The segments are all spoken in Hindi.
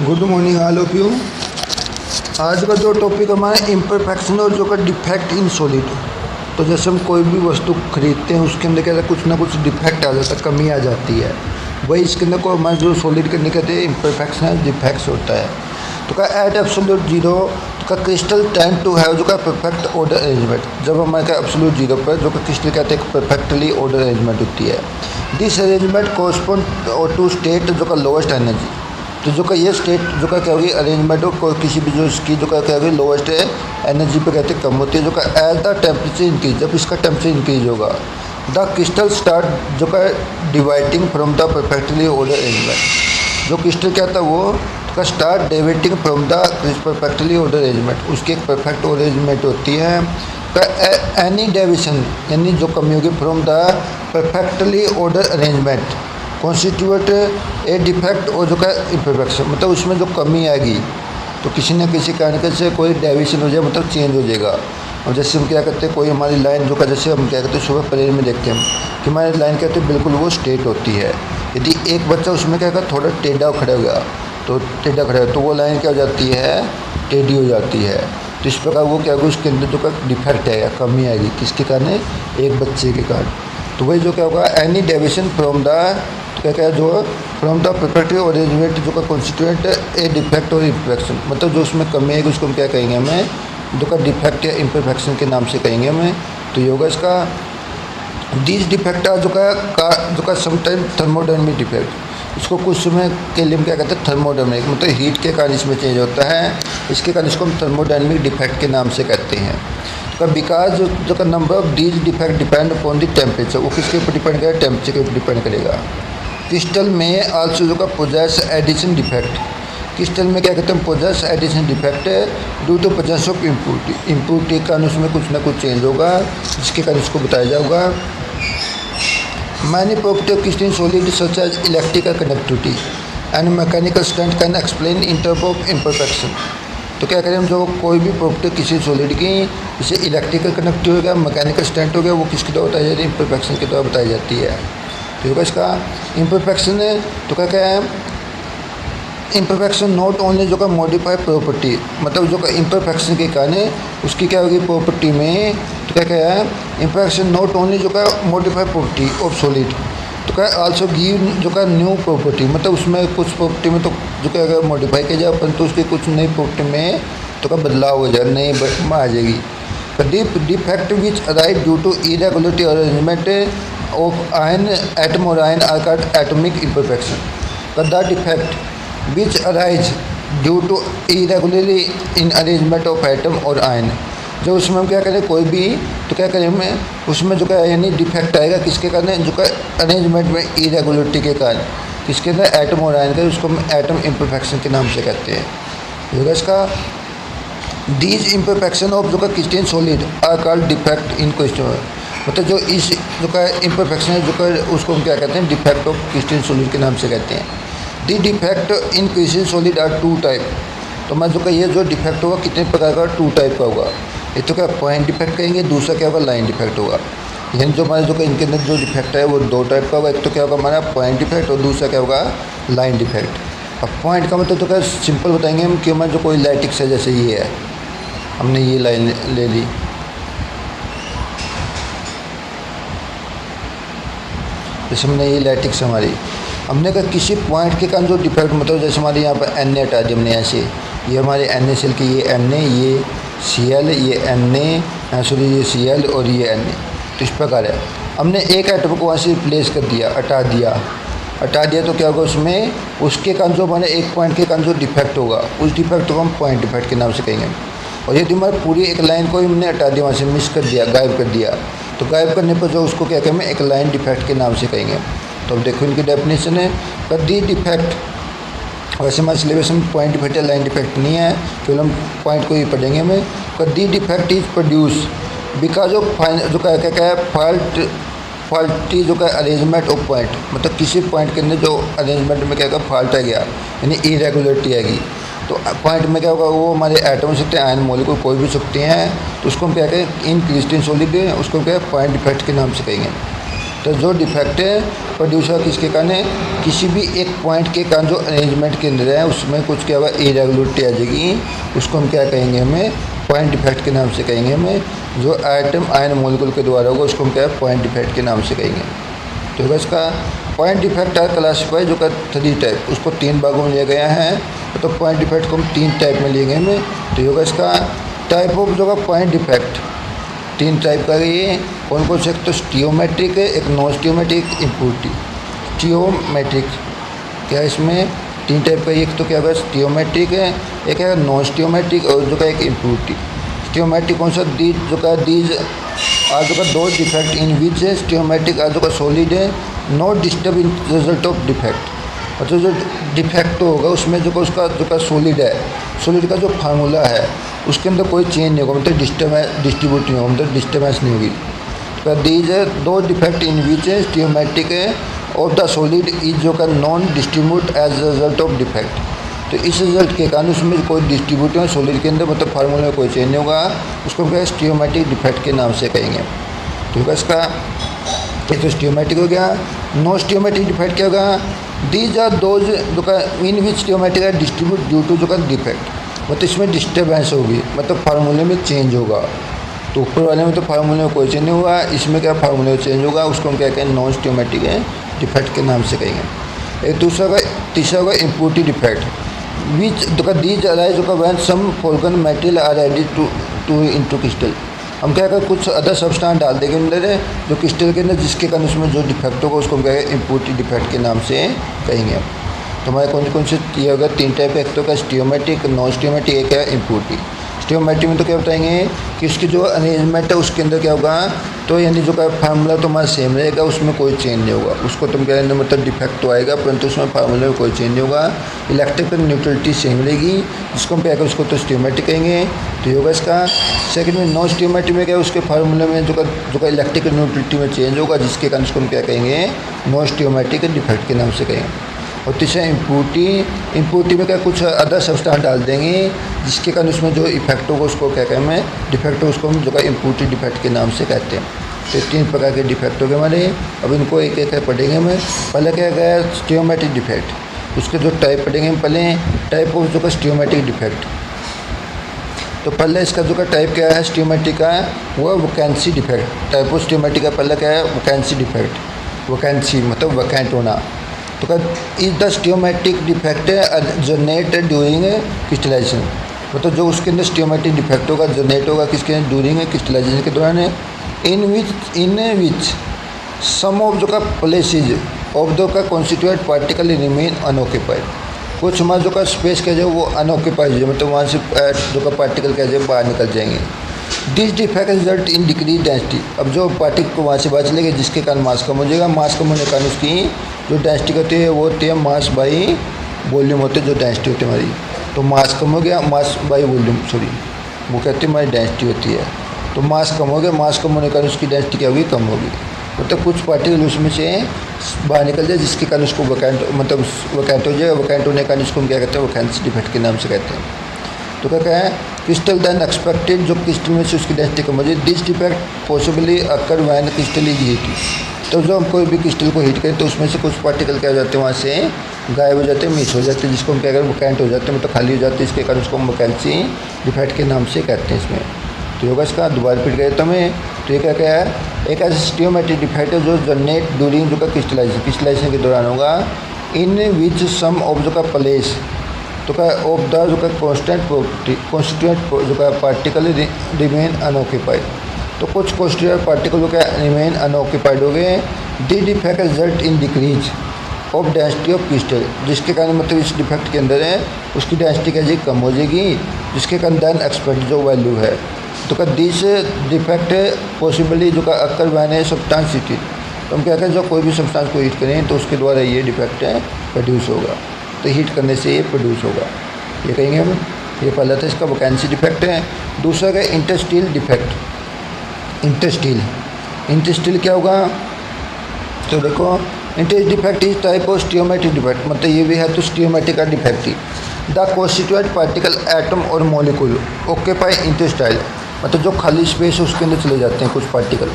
Good morning all of you. आज का जो टॉपिक हमारा इम्परफेक्शन और जो का डिफेक्ट इन सॉलिड। तो जैसे हम कोई भी वस्तु खरीदते हैं उसके अंदर क्या कुछ ना कुछ डिफेक्ट आ जाता है, कमी आ जाती है। वही इसके अंदर को हमारे जो सॉलिड के अंदर कहते हैं इम्परफेक्शन है, डिफेक्ट्स होता है। तो का एट एब्सोल्यूट जीरो का क्रिस्टल टेंड टू हैव जो का परफेक्ट ऑर्डर अरेंजमेंट। जब हमारे का एब्सोल्यूट जीरो पर जो का क्रिस्टल कहते हैं परफेक्टली ऑर्डर अरेंजमेंट होती है। This arrangement correspond to state जो का लोएस्ट एनर्जी। तो जो का ये स्टेट जो का क्या होगी अरेंजमेंट हो किसी भी जो इसकी जो का क्या होगी लोएस्ट एनर्जी पे कहते कम होती है। जो का एज द टेम्परेचर इंक्रीज, जब इसका टेम्परेचर इंक्रीज होगा द क्रिस्टल स्टार्ट जो का dividing from the perfectly order arrangement. जो क्रिस्टल क्या था वो का start dividing from the perfectly order arrangement, उसकी एक परफेक्ट ऑर्डर अरेंजमेंट होती है। एनी डेविएशन यानी जो कमी होगी from the perfectly order arrangement constitute A defect और जो का इम्परफेक्शन, मतलब उसमें जो कमी आएगी तो किसी न किसी कारण से कोई डेविएशन हो जाए, मतलब चेंज हो जाएगा। और जैसे हम क्या करते हैं कोई हमारी लाइन जो का जैसे हम क्या करते हैं सुबह प्रेयर में देखते हैं कि हमारी लाइन कहते हैं बिल्कुल वो स्ट्रेट होती है। यदि एक बच्चा उसमें क्या करता थोड़ा टेढ़ा खड़ा हो गया तो टेढ़ा खड़ा हो तो वो लाइन क्या हो जाती है टेढ़ी हो जाती है। तो इस प्रकार वो क्या होगा उसके अंदर जो का डिफेक्ट आएगा, कमी आएगी, किसके कारण एक बच्चे के कारण। तो वही जो क्या होगा एनी डेविएशन फ्रॉम द क्या क्या जो फ्रॉम द परफेक्ट अरेंजमेंट जो का कॉन्स्टिट्यूएंट ए डिफेक्ट और इम्परफेक्शन, मतलब जो उसमें कमी है उसको हम क्या कहेंगे हमें जो का डिफेक्ट या इम्परफेक्शन के नाम से कहेंगे हमें। तो ये होगा इसका दिस डिफेक्ट जो का समटाइम थर्मोडायनेमिक डिफेक्ट, इसको कुछ समय के लिए हम क्या कहते हैं थर्मोडायनेमिक, मतलब हीट के कारण इसमें चेंज होता है, इसके कारण इसको हम थर्मोडायनेमिक डिफेक्ट के नाम से कहते हैं। तो बिकॉज जो का number of these defect depend upon the temperature, वो किसके ऊपर डिपेंड करेगा टेम्परेचर के ऊपर डिपेंड करेगा। क्रिस्टल में आल्सो जो का पोजेस एडिशन डिफेक्ट, क्रिस्टल में क्या कहते हैं poses addition defect due to presence of impurity के कारण उसमें कुछ ना कुछ चेंज होगा, जिसके कारण इसको बताया जाएगा। Many property of crystal solid such as electrical conductivity and mechanical strength can explain in term of imperfection. तो क्या करें हम जो कोई भी प्रॉपर्टी किसी सॉलिड की जैसे इलेक्ट्रिकल कंडक्टिविटी हो गया, मैकेनिकल स्ट्रेंथ हो गया, वो किसके द्वारा बताई जाती है इम्परफेक्शन के द्वारा बताई जाती है। तो होगा इसका इम्परफेक्शन है तो क्या क्या है इम्परफेक्शन नॉट ओनली जो का मॉडिफाई प्रॉपर्टी, मतलब जो का इम्परफेक्शन के कारण उसकी क्या होगी प्रॉपर्टी में। तो क्या क्या है इम्परफेक्शन नॉट ओनली जो का मॉडिफाई प्रॉपर्टी ऑफ सॉलिड, तो क्या आल्सो गिव जो का न्यू प्रॉपर्टी, मतलब उसमें कुछ प्रॉपर्टी में तो जो क्या अगर मॉडिफाई किया जाए परंतु उसकी कुछ नई प्रॉपर्टी में तो का बदलाव हो जाए, नई आ जाएगी। Defect which arrive due to irregularity arrangement of ion atom or ion are called atomic imperfection. The defect which arise due to irregularity in arrangement of atom or ion, जो उसमें हम क्या करें कोई भी तो क्या करें हमें उसमें जो क्या यानी डिफेक्ट आएगा किसके कारण जो का अरेंजमेंट में इरेगुलरिटी के कारण, किसके अंदर एटम और आयन का, उसको हम एटम इम्परफेक्शन के नाम से कहते हैं। होगा इसका दीज इम्परफेक्शन ऑफ जो का crystal solid are called defect in crystal, मतलब जो इस जो का इम्परफेक्शन है जो का उसको हम क्या कहते हैं डिफेक्ट ऑफ क्रिस्टल सॉलिड के नाम से कहते हैं। The defect in crystal solid are two type, तो मैं जो का ये जो डिफेक्ट होगा कितने प्रकार का टू टाइप का होगा। एक तो क्या पॉइंट डिफेक्ट कहेंगे, दूसरा क्या होगा लाइन डिफेक्ट होगा। यानी जो हमारे जो का इनके अंदर जो डिफेक्ट है वो दो टाइप का होगा, एक तो क्या होगा हमारा पॉइंट डिफेक्ट और दूसरा क्या होगा लाइन डिफेक्ट। अब पॉइंट का मतलब तो क्या सिंपल बताएंगे हम कि हमारा जो कोई लाइटिक्स है जैसे ये है, हमने ये लाइन ले ली, जैसे हमने ये लाइटिक्स हमारी हमने कहा किसी पॉइंट के कारण जो डिफेक्ट मतलब जैसे हमारे यहाँ पर एन ए हटा दी हमने ऐसे, ये हमारे एन ए सेल की ये एन ए ये सी एल ये एन ए सॉरी ये सी एल और ये एन ए, तो इस प्रकार है। हमने एक एटम को वहाँ से रिप्लेस कर दिया हटा दिया तो क्या होगा उसमें उसके कारण जो हमारे एक पॉइंट के कारण जो डिफेक्ट होगा उस डिफेक्ट को हम पॉइंट डिफेक्ट के नाम से कहेंगे। और यदि हमारी पूरी एक लाइन को हमने हटा दिया वहाँ से मिस कर दिया गायब कर दिया तो गायब करने पर जो उसको क्या कहेंगे एक लाइन डिफेक्ट के नाम से कहेंगे। तो अब देखो इनकी डेफिनेशन है पर दी डिफेक्ट, वैसे हमारे सिलेबस में पॉइंट डिफेक्ट या लाइन डिफेक्ट नहीं है, केवल हम पॉइंट को ही पढ़ेंगे हमें। पर the defect is produce because of जो क्या है फॉल्टी जो का अरेंजमेंट ऑफ पॉइंट, मतलब किसी पॉइंट के अंदर जो अरेंजमेंट में क्या होगा फॉल्ट आ गया यानी इरेगुलरिटी आएगी। तो पॉइंट में क्या होगा वो हमारे एटम हो सकते हैं आयन मॉलिक्यूल कोई भी सकते हैं, तो उसको हम क्या कहें इन क्रिस्टल सॉलिड उसको क्या पॉइंट डिफेक्ट के नाम से कहेंगे। तो जो डिफेक्ट प्रोड्यूस होगा किसके कारण है, किसी भी एक पॉइंट के कारण जो अरेंजमेंट के अंदर है उसमें कुछ क्या हुआ इरेगुलरिटी आ जाएगी, उसको हम क्या कहेंगे, हमें पॉइंट डिफेक्ट के नाम से कहेंगे। हमें जो आइटम आयन मॉलिक्यूल के द्वारा होगा उसको हम क्या पॉइंट डिफेक्ट के नाम से कहेंगे। तो होगा इसका पॉइंट डिफेक्ट है क्लासीफाई जो का 3 टाइप, उसको 3 भागों में लिया गया है। तो पॉइंट डिफेक्ट को हम 3 टाइप में लेंगे हमें। तो होगा इसका टाइप ऑफ जो का पॉइंट डिफेक्ट 3 टाइप का ये कौन कौन से, एक तो स्टियोमेट्रिक है, एक नॉन स्टियोमेट्रिक, इम्प्योरिटी। स्टियोमेट्रिक क्या इसमें 3 टाइप का, एक तो क्या होगा स्टियोमेट्रिक है, एक है नॉन स्टियोमेट्रिक और जो का एक इम्प्योरिटी। स्टियोमेट्रिक कौन सा, दीज जो का दीज आज जो का 2 डिफेक्ट इन विच है स्टियोमेट्रिक आज जो का सॉलिड है not disturb in result of defect. और जो डिफेक्ट तो होगा उसमें जो का उसका जो का सॉलिड है, सॉलिड का जो फार्मूला है उसके अंदर कोई चेंज नहीं होगा, मतलब डिस्ट्रीब्यूट नहीं होगा, मतलब डिस्टर्बेंस नहीं होगी। तो दीज है 2 डिफेक्ट इन विच है स्टियोमेट्रिक है ऑफ द सॉलिड इज जो का non distribute as result of defect. तो इस रिजल्ट के कारण उसमें कोई डिस्ट्रीब्यूट है सॉलिड के अंदर, मतलब फार्मूले में कोई चेंज नहीं होगा, उसको क्या स्टियोमेट्रिक डिफेक्ट के नाम से कहेंगे। तो इसका एक तो स्टियोमेट्रिक हो गया। नो स्टियोमेट्रिक डिफेक्ट क्या होगा, दीज आर दोज जो का इन विच स्टियोमेट्रिक है डिस्ट्रीब्यूट ड्यू टू जो का डिफेक्ट, मतलब इसमें डिस्टर्बेंस होगी, मतलब फार्मूले में चेंज होगा। तो ऊपर वाले में तो फार्मूले में कोई चेंज नहीं हुआ, इसमें क्या फार्मूले में चेंज होगा, उसको हम क्या कहें नॉन स्टियोमेट्रिक है डिफेक्ट के नाम से कहेंगे। एक दूसरा का तीसरा होगा impurity defect which these arise जो का when some foreign material are added to into crystal. हम क्या करें कुछ अदर सब्सटेंस डाल देंगे अंदर जो क्रिस्टल के अंदर, जिसके कारण उसमें जो डिफेक्ट होगा उसको हम क्या कहें इम्प्योरिटी डिफेक्ट के नाम से कहेंगे। तो हमारे कौन से ये होगा 3 टाइप, एक तो का स्टियोमेट्रिक, नॉन स्टियोमेट्रिक, एक है इम्प्योरिटी। स्टियोमेट्रिक में तो क्या बताएंगे कि उसकी जो अरेंजमेंट है उसके अंदर क्या होगा, तो यानी जो का फार्मूला तो हमारा सेम रहेगा, उसमें कोई चेंज नहीं होगा, उसको तुम क्या मतलब डिफेक्ट तो आएगा परंतु उसमें फार्मूले में कोई चेंज नहीं होगा। इलेक्ट्रिकल न्यूट्रलिटी सेम रहेगी, जिसको हम क्या कहें उसको तो स्टियोमेट्रिक कहेंगे। तो ये होगा इसका। सेकंड में नॉन स्टियोमेट्रिक में क्या है, उसके फार्मूले में जो का इलेक्ट्रिकल न्यूट्रलिटी में चेंज होगा, जिसके कारण उसको हम क्या कहेंगे नॉन स्टियोमेट्रिक डिफेक्ट के नाम से कहेंगे। और तीसरा इम्प्योरिटी में क्या कुछ अदर सब्सटेंस डाल देंगे, जिसके कारण उसमें जो इफेक्ट होगा उसको क्या कहें मैं डिफेक्ट, उसको हम जो का इम्प्योरिटी डिफेक्ट के नाम से कहते हैं। तो 3 प्रकार के डिफेक्ट हो गए हमारे। अब इनको एक एक पढ़ेंगे हमें। पहले क्या गया स्टियोमेट्रिक डिफेक्ट, उसके जो टाइप पढ़ेंगे हम पहले। टाइप ऑफ जो का स्टियोमेट्रिक डिफेक्ट, तो पहले इसका जो का टाइप क्या है स्टियोमेट्रिक का, वो vacancy defect. Type of stoichiometric का पहले क्या है वैकेंसी डिफेक्ट, वैकेंसी मतलब वैकेंट होना। तो क्या is the stoichiometric defect generate during crystallisation, मतलब जो उसके अंदर स्टियोमेट्रिक डिफेक्ट होगा जनरेट होगा किसके ड्यूरिंग क्रिस्टलाइजेशन के दौरान, इन विच सम ऑफ जो का प्लेसेज ऑफ द का कॉन्स्टिट्यूएंट पार्टिकल रिमेन अनऑक्यूपाइड। कुछ हमारा जो का स्पेस कह जाए वो अनऑक्यूपाइड है, मतलब वहाँ से जो का पार्टिकल कह जाए बाहर निकल जाएंगे। This defect result in decrease density, अब जो पार्टिकल को वहाँ से बाहर चलेगा जिसके कारण मास कम हो जाएगा। मास कम होने के कारण उसकी जो डेंसिटी होती है वो होती है मास बाई वॉल्यूम होते है, जो डेंसिटी होती है हमारी। तो मास कम हो गया, मास बाई वॉल्यूम सॉरी वो कहते हैं हमारी डेंसिटी होती है। तो मास कम हो गया, मास कम होने के कारण उसकी डेंसिटी क्या होगी कम होगी, मतलब कुछ पार्टिकल उसमें से बाहर निकल जाए जिसके कारण उसको वैकेंट मतलब वैकेंट हो जाए। वैकेंट होने के कारण उसको हम क्या कहते हैं वैकेंसी डिफेक्ट के नाम से कहते हैं। तो क्या है क्रिस्टल देन एक्सपेक्टेड, जो क्रिस्टल में से उसकी डेंसिटी कम हो जाए। This defect possibly occur when crystal is heat, तो जो हम कोई भी क्रिस्टल को हीट करें तो उसमें से कुछ पार्टिकल क्या हो जाते हैं वहाँ से गायब हो जाते हैं, मिस हो जाते हैं, जिसको हम क्या करें वैकेंट हो जाते हैं, मतलब खाली हो जाते हैं। इसके कारण उसको हम वैकेंसी डिफेक्ट के नाम से कहते हैं इसमें। तो होगा इसका दोबारा फिर गए तो हमें तो ये क्या है एक ऐसा स्टियोमेट्रिक डिफेक्ट है जो जनरेट ड्यूरिंग जो का क्रिस्टलाइजेशन के दौरान होगा। इन विच सम ऑफ जो का प्लेस तो का ऑफ द जो का कॉन्स्टिट्यूएंट जो का पार्टिकल रिमेन अनऑक्यूपाइड, तो कुछ कॉन्स्टिट्यूएंट पार्टिकल जो क्या रिमेन अनऑक्यूपाइड हो गए। The defect result in decrease of density of crystal, जिसके कारण मतलब इस डिफेक्ट के अंदर है उसकी डेंसिटी क्या कम हो जाएगी, जिसके कारण देन एक्सपेक्ट जो वैल्यू है। तो का दिस डिफेक्ट पॉसिबली जो का अक्कर वैन है सब्सटेंस हीटेड, तो हम क्या करें जो कोई भी सब्सटेंस को हीट करें तो उसके द्वारा ये डिफेक्ट है प्रोड्यूस होगा, तो हीट करने से ये प्रोड्यूस होगा, ये कहेंगे हम। ये पहला था इसका वैकेंसी डिफेक्ट है। दूसरा का इंटरस्टील डिफेक्ट। इंटरस्टील क्या होगा, तो देखो interstitial defect is type of stoichiometric defect, मतलब ये भी है तो स्टियोमेट्रिक का डिफेक्ट ही। द कॉन्स्टिट्यूएंट पार्टिकल एटम और मॉलिक्यूल ऑक्यूपाई इंटरस्टाइल, मतलब जो खाली स्पेस है उसके अंदर चले जाते हैं कुछ पार्टिकल,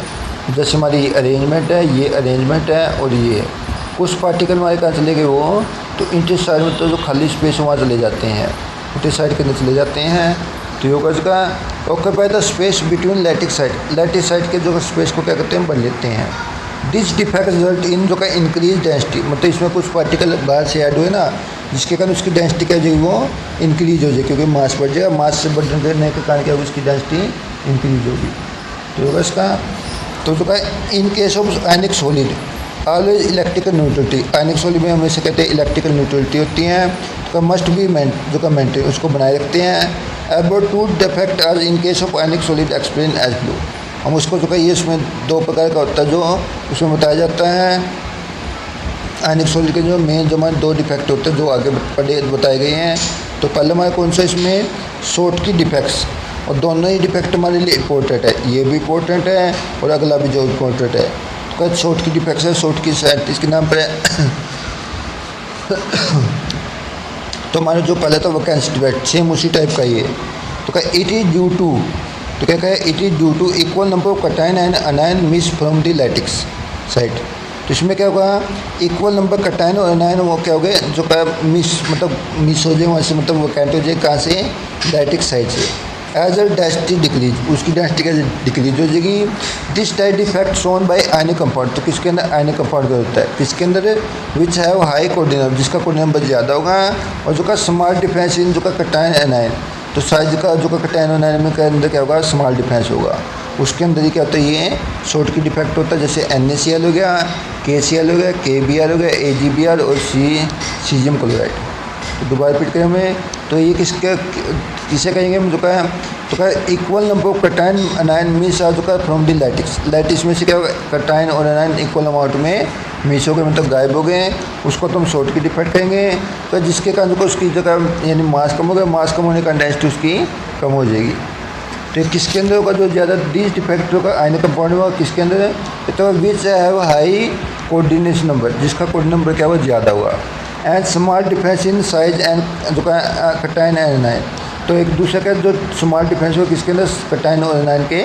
जैसे हमारी अरेंजमेंट है, ये अरेंजमेंट है और ये कुछ पार्टिकल हमारे कहाँ चले गए वो, तो इंटर साइड में तो जो खाली स्पेस वहाँ चले जाते हैं, इंटर साइड के अंदर चले जाते हैं। तो ये का occupy the space between lattice side के जो स्पेस को क्या करते हैं, भर लेते हैं। दिस डिफेक्ट रिजल्ट इन जो का इंक्रीज डेंसिटी, मतलब इसमें कुछ पार्टिकल बाहर से ऐड हुए ना, जिसके कारण उसकी डेंसिटी क्या हो जाएगी, वो इंक्रीज हो जाएगी, क्योंकि मास बढ़ जाएगा, मास से बढ़ने के कारण क्या होगी, उसकी डेंसिटी इंक्रीज होगी। तो होगा इसका, तो जो का इन case of ionic solid always electrical neutrality, ionic solid में हमेशा कहते हैं इलेक्ट्रिकल न्यूट्रलिटी होती है, तो मस्ट बी जो का मेंटेन, उसको बनाए रखते हैं। अबाउट टू डिफेक्ट आज in case of ionic solid explain as below, हम उसको जो का ये इसमें दो प्रकार का होता है जो उसमें बताया जाता है। आयनिक सॉलिड के जो मेन जो हमारे दो डिफेक्ट होते हैं जो आगे बताए गए हैं। तो पहले हमारे कौन सा इसमें शॉर्ट की डिफेक्ट्स, और दोनों ही डिफेक्ट हमारे लिए इंपॉर्टेंट है, ये भी इंपॉर्टेंट है और अगला भी जो इंपॉर्टेंट है। तो शॉर्ट की डिफेक्ट्स है, शॉर्ट की साइड इसके नाम पर है। तो हमारे जो पहले था वैकेंसी डिफेक्ट सेम उसी टाइप का ही है। तो क्या इट इज ड्यू टू, तो क्या है, it is due to equal number of cation and anion miss from the lattice side. तो इसमें क्या होगा, इक्वल नंबर कटाइन और अनायन वो क्या हो गए, जो क्या मिस मतलब मिस हो जाए वहाँ से, मतलब वैकेंट हो जाए कहाँ से, लैटिक्स साइड से। एज अ डेंसिटी डिक्रीज, उसकी डेंसिटी क्या डिक्रीज हो जाएगी। This type defect shown by ionic compound, तो किसके अंदर आयनिक कंपाउंड का होता है, किसके अंदर, which have high coordinate number, जिसका कोऑर्डिनेट नंबर ज़्यादा होगा। और जो का स्मॉल डिफरेंस इन जो का कटाइन एनायन, तो साइज का जो का कटाइन एनायन में के अंदर क्या होगा, स्मॉल डिफरेंस होगा, उसके अंदर ही क्या होता है, ये शॉर्ट की डिफेक्ट होता है। जैसे NaCl हो गया, KCl हो गया, KBr हो गया, AgBr और सीजियम क्लोराइड। तो दोबारा रिपीट करें हमें, तो ये किसे कहेंगे हम, जो का तो का equal number of cation anion miss आ जो का फ्रॉम द लैटिस में से क्या होगा, कटाइन और अनायन इक्वल अमाउंट में मिस हो गए, मतलब गायब हो गए, उसको तो हम शॉर्ट की डिफेक्ट कहेंगे। तो जिसके कारण को उसकी जगह यानी मास कम हो गया, मास कम होने का डेंसिटी उसकी कम हो जाएगी। तो किसके अंदर होगा, जो ज़्यादा दिस डिफेक्ट होगा आयनिक कंपाउंड होगा, किसके अंदर है, तो which have high coordination number, जिसका कोऑर्डिनेशन नंबर क्या हुआ, ज़्यादा हुआ। And small difference in size and जो का कटाइन एंड अनायन, तो एक दूसरे का जो स्मॉल डिफरेंस हो किसके अंदर, कटाइन और अनायन के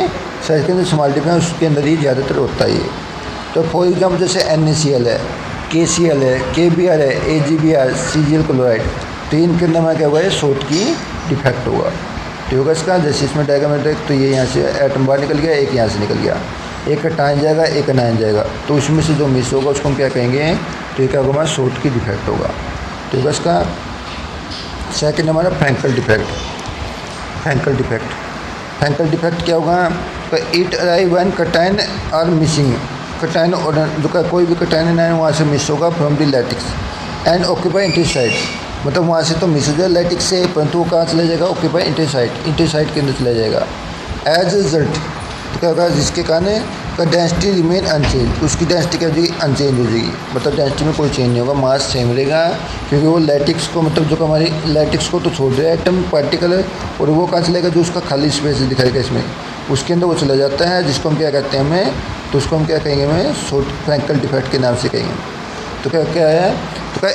साइज के अंदर स्मॉल डिफरेंस उसके अंदर ही ज़्यादातर होता है। तो फॉर एग्जाम्पल जैसे NaCl है, KCl है, KBr है, AgBr, सीजियल क्लोराइड, तो इनके अंदर में क्या हुआ है, शॉर्ट की डिफेक्ट होगा। तो होगा इसका, जैसे इसमें डायग्राम में तो ये यहाँ से एटम बाहर निकल गया, एक यहाँ से निकल गया, एक कटाइन जाएगा, एक अनायन जाएगा, तो उसमें से जो मिस होगा उसको हम क्या कहेंगे, तो ये क्या होगा, हमारा शॉर्ट की डिफेक्ट होगा। तो होगा इसका सेकंड हमारा फ्रैंकल डिफेक्ट। फ्रैंकल डिफेक्ट क्या होगा, तो it arrive when cation are missing, cation और जो का कोई भी कटाइन अनायन वहाँ से मिस होगा from the lattice and occupy इंटरसाइड, मतलब वहाँ से तो मिस हो जाएगा लैटिक्स से, परंतु वो कहाँ चला जाएगा, ऑक्यूपाई इंटरसाइड के अंदर चला जाएगा। एज रिजल्ट तो क्या होगा, जिसके कारण का डेंसिटी रिमेन अनचेंज, उसकी डेंसिटी क्या हो जाएगी, अनचेंज हो जाएगी, मतलब डेंसिटी में कोई चेंज नहीं होगा, मास सेम रहेगा, क्योंकि वो लैटिक्स को मतलब जो हमारी लैटिक्स को तो छोड़ रहा है एटम पार्टिकल है, और वो कहाँ चलेगा, जो उसका खाली स्पेस दिखाएगा इसमें, उसके अंदर वो चला जाता है, जिसको हम क्या कहते हैं हमें, तो उसको हम क्या कहेंगे, हमें शॉर्ट फ्रैंकल डिफेक्ट के नाम से कहेंगे। तो क्या क्या है, तो क्या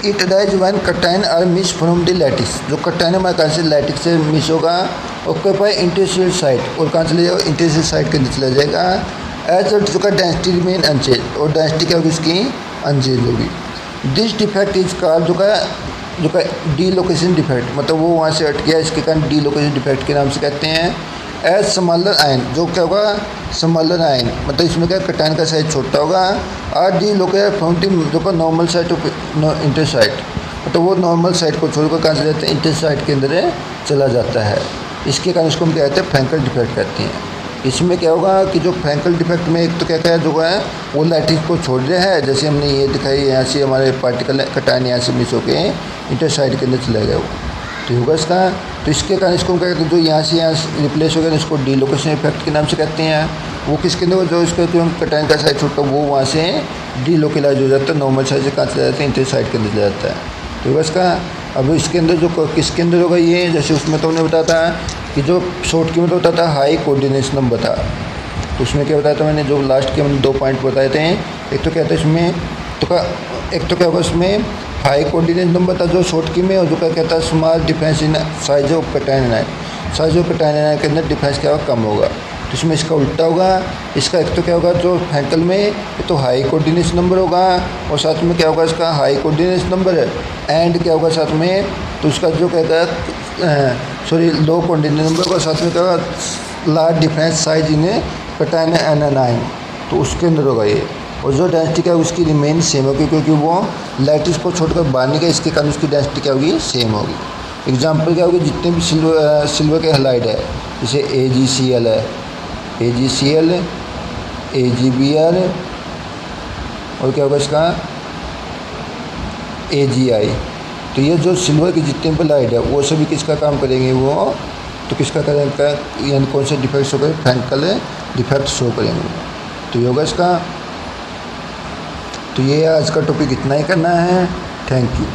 it arise when cation are miss from the lattice, जो कटाइन हमारे कहाँ से लैटिस से मिस होगा, ऑक्यूपाई इंटरस्टिशियल साइट, और कहाँ चले जाएगा, इंटरस्टिशियल साइट के अंदर चला जाएगा। एज जो का डेंसिटी रिमेन अनचेंज, और डेंसिटी क्या होगी उसकी, अनचेंज होगी। दिस डिफेक्ट इज कॉल्ड जो का डीलोकेशन डिफेक्ट, मतलब वो वहाँ से हट गया, इसके कारण डीलोकेशन डिफेक्ट के नाम से कहते हैं। एज स्मॉलर आयन, जो क्या होगा, स्मॉलर आयन, मतलब इसमें क्या कटाइन का साइज छोटा होगा। R D locate from the जो का नॉर्मल साइड ऑफ इंटरसाइड, मतलब वो नॉर्मल साइड को छोड़कर कहाँ से जाते हैं, इंटरसाइड के अंदर चला जाता है, इसके कारण इसको हम क्या कहते हैं, फ्रैंकल डिफेक्ट कहते हैं। इसमें क्या होगा कि जो फ्रैंकल डिफेक्ट में एक तो क्या है, जो है वो लैटिस को छोड़ रहा है, जैसे हमने ये दिखाई, यहाँ से हमारे पार्टिकल कटाइन यहाँ से मिस होके इंटरसाइड के अंदर चला गया वो, तो होगा इसका। तो इसके कारण इसको हम क्या कहते हैं, जो यहाँ से यहाँ रिप्लेस हो गया, इसको डीलोकेशन इफेक्ट के नाम से कहते हैं। वो किसके अंदर, जो इसका जो कटाइन का साइज छोटा वो वहाँ से डीलोकलाइज हो जाता है, नॉर्मल साइज से कहाँ चला जाता है, इंटरसाइड के अंदर चला जाता है। तो होगा इसका। अब इसके अंदर जो किसके अंदर होगा ये, जैसे उसमें तो हमने बताया था कि जो शॉर्ट की में तो बताया था हाई कोऑर्डिनेशन नंबर था, तो उसमें क्या बताया था मैंने, जो लास्ट के मैंने 2 पॉइंट बताए थे। एक तो क्या था इसमें, तो एक तो क्या होगा इसमें हाई कोऑर्डिनेट नंबर था जो शॉर्ट की में, और जो क्या कहता है small difference in size of pattern है, साइज ऑफ पैटर्न के अंदर डिफरेंस क्या होगा, कम होगा। तो इसमें इसका उल्टा होगा, इसका एक तो क्या होगा जो हैंकल में तो हाई कोऑर्डिनेट नंबर होगा, और साथ में क्या होगा इसका हाई कोऑर्डिनेट नंबर एंड क्या होगा साथ में, तो उसका जो कहता है सॉरी लो कोऑर्डिनेट नंबर होगा, साथ में क्या होगा large difference size in pattern anion, तो उसके अंदर होगा ये। और जो डेंसिटी क्या है उसकी रिमेन सेम होगी, क्योंकि वो लैटिस को छोड़कर बाहर नहीं गया, इसके कारण उसकी डेंसिटी क्या होगी, सेम होगी। एग्जाम्पल क्या होगी, जितने भी सिल्वर के हैलाइड है, जैसे AgCl है, AgCl, AgBr, और क्या होगा इसका AgI। तो ये जो सिल्वर के जितने भी हैलाइड है वो सभी किसका काम करेंगे, वो तो किसका करेंगे, यानी कौन से डिफेक्ट शो करेंगे, फ्रैंकल डिफेक्ट शो करेंगे। तो ये होगा इसका। तो ये आज का टॉपिक इतना ही करना है। Thank you.